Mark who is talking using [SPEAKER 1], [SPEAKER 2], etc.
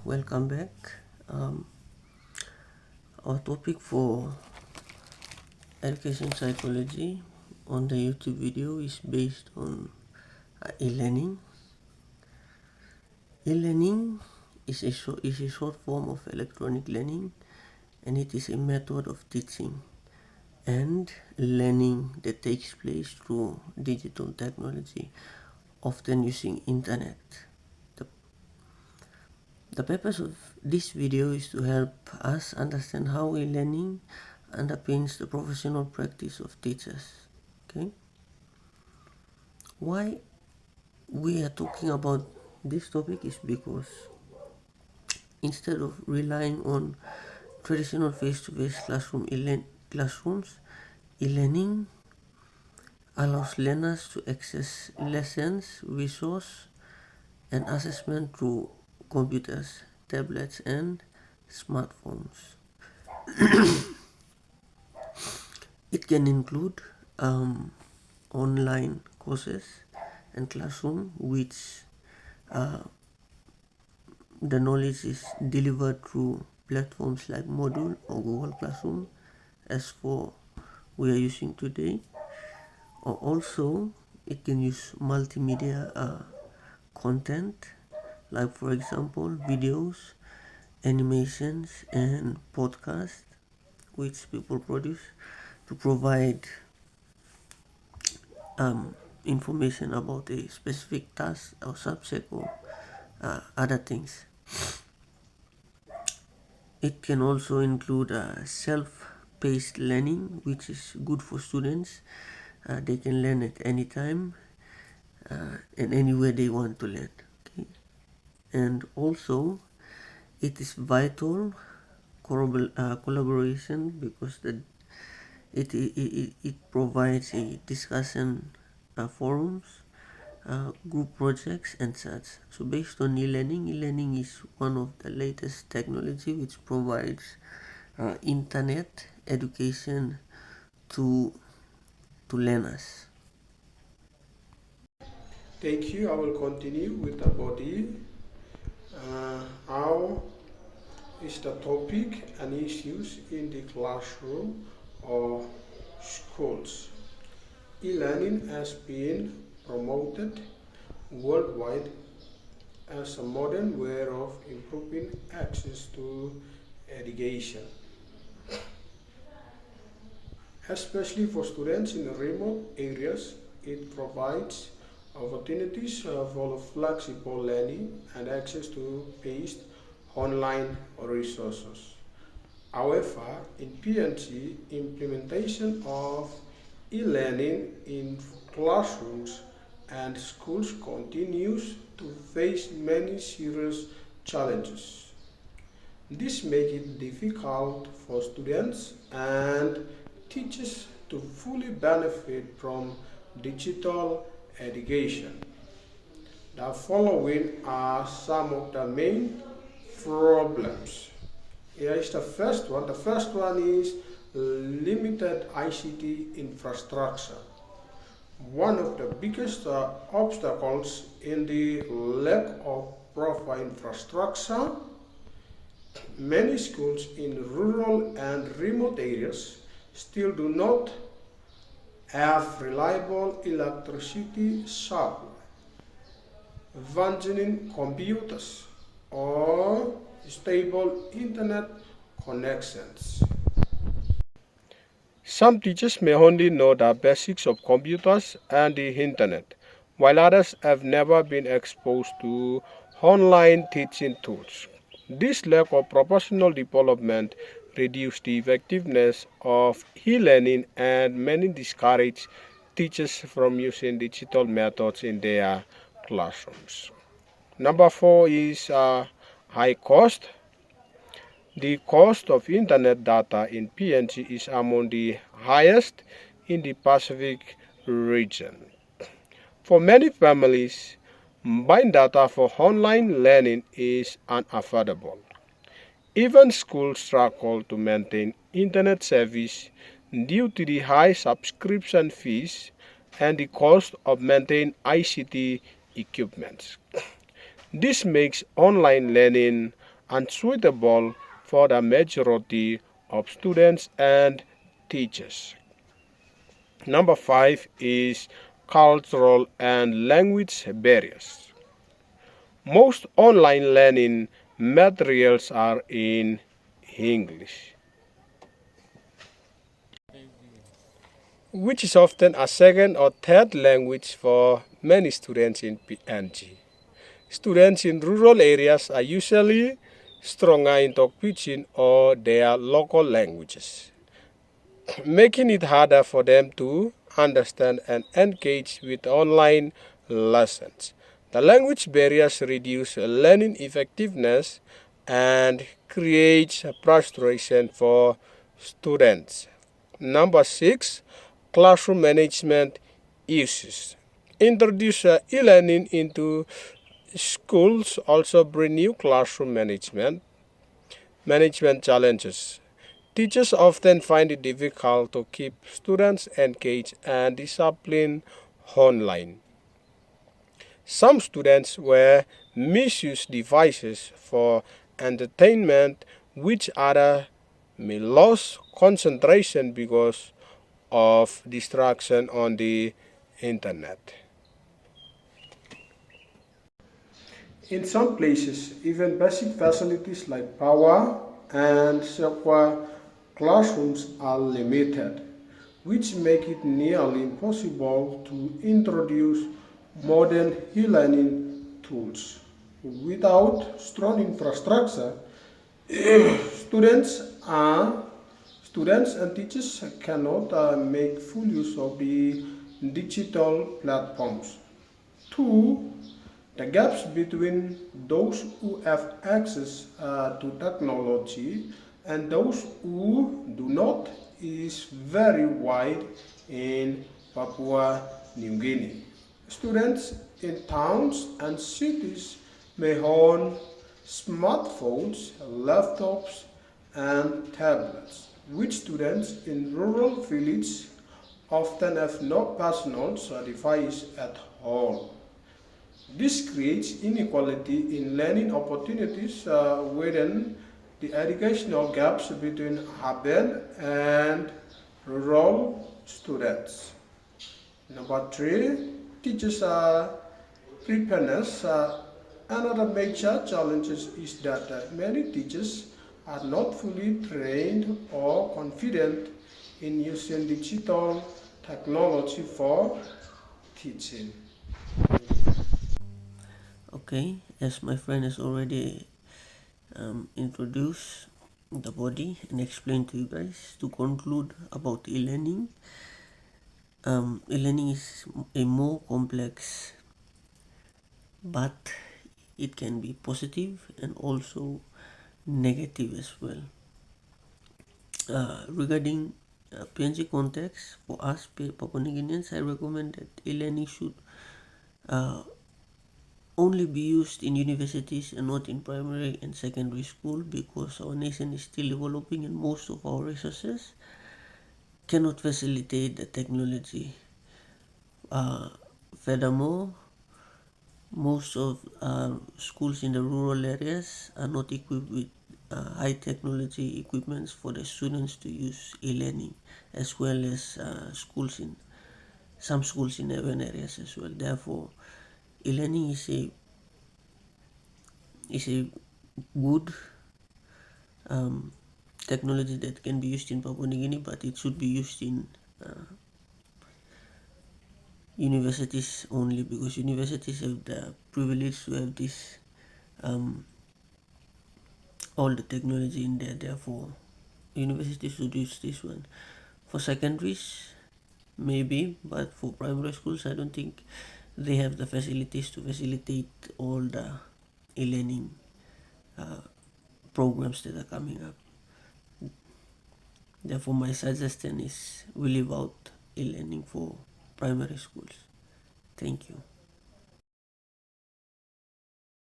[SPEAKER 1] welcome back. Our topic for education psychology on the YouTube video is based on e-learning. E-learning is a short form of electronic learning, and it is a method of teaching and learning that takes place through digital technology, often using internet. The purpose of this video is to help us understand how e-learning underpins the professional practice of teachers. Okay? Why we are talking about this topic is because instead of relying on traditional face-to-face classrooms, e-learning allows learners to access lessons, resources, and assessment through computers, tablets, and smartphones. It can include online courses and classroom, which the knowledge is delivered through platforms like Moodle or Google Classroom, as for we are using today. Or also, it can use multimedia content, like for example videos, animations, and podcasts, which people produce to provide information about a specific task or subject or other things. It can also include self-paced learning, which is good for students. They can learn at any time and anywhere they want to learn. Okay? And also, it is vital collaboration because it provides a discussion forums, group projects, and such. So based on e-learning is one of the latest technology which provides internet education to learners.
[SPEAKER 2] Thank you. I will continue with the body. How is the topic and issues in the classroom or schools? E-learning has been promoted worldwide as a modern way of improving access to education, especially for students in remote areas. It provides opportunities for flexible learning and access to based online resources. However, in PNG, implementation of e-learning in classrooms and schools continues to face many serious challenges. This makes it difficult for students and teachers to fully benefit from digital education. The following are some of the main problems. Here is the first one. The first one is limited ICT infrastructure. One of the biggest obstacles in the lack of proper infrastructure. Many schools in rural and remote areas still do not have reliable electricity supply, functioning computers, or stable internet connections. Some teachers may only know the basics of computers and the internet, while others have never been exposed to online teaching tools. This lack of professional development reduces the effectiveness of e-learning and many discourage teachers from using digital methods in their classrooms. Number four is high cost. The cost of internet data in PNG is among the highest in the Pacific region. For many families, buying data for online learning is unaffordable. Even schools struggle to maintain internet service due to the high subscription fees and the cost of maintaining ICT equipment. This makes online learning and suitable for the majority of students and teachers. Number 5 is cultural and language barriers. Most online learning materials are in English, which is often a second or third language for many students in PNG. Students in rural areas are usually stronger in talk pidgin or their local languages, making it harder for them to understand and engage with online lessons. The language barriers reduce learning effectiveness and create frustration for students. Number 6, classroom management issues. Introduce e-learning into schools also bring new classroom management challenges. Teachers often find it difficult to keep students engaged and disciplined online. Some students will misuse devices for entertainment, which others may lose concentration because of distraction on the internet. In some places, even basic facilities like power and secure classrooms are limited, which make it nearly impossible to introduce modern e-learning tools. Without strong infrastructure, students are students and teachers cannot make full use of the digital platforms. Two, the gaps between those who have access to technology and those who do not is very wide in Papua New Guinea. Students in towns and cities may own smartphones, laptops, and tablets, which students in rural villages often have no personal device at all. This creates inequality in learning opportunities within the educational gaps between urban and rural students. Number 3, teachers preparedness. Another major challenge is that many teachers are not fully trained or confident in using digital technology for teaching.
[SPEAKER 1] Okay, as my friend has already introduced the body and explained to you guys, to conclude about e-learning, e-learning is a more complex, but it can be positive and also negative as well. Regarding PNG context, for us Papua New Guineans, I recommend that e-learning should uh, only be used in universities and not in primary and secondary school, because our nation is still developing and most of our resources cannot facilitate the technology. Furthermore, most of schools in the rural areas are not equipped with high technology equipments for the students to use e-learning, as well as schools in some schools in urban areas as well. Therefore, e-learning is a good technology that can be used in Papua New Guinea, but it should be used in universities only, because universities have the privilege to have this all the technology in there. Therefore, universities should use this one. For secondaries, maybe, but for primary schools, I don't think they have the facilities to facilitate all the e-learning programs that are coming up. Therefore, my suggestion is we leave out e-learning for primary schools. Thank you.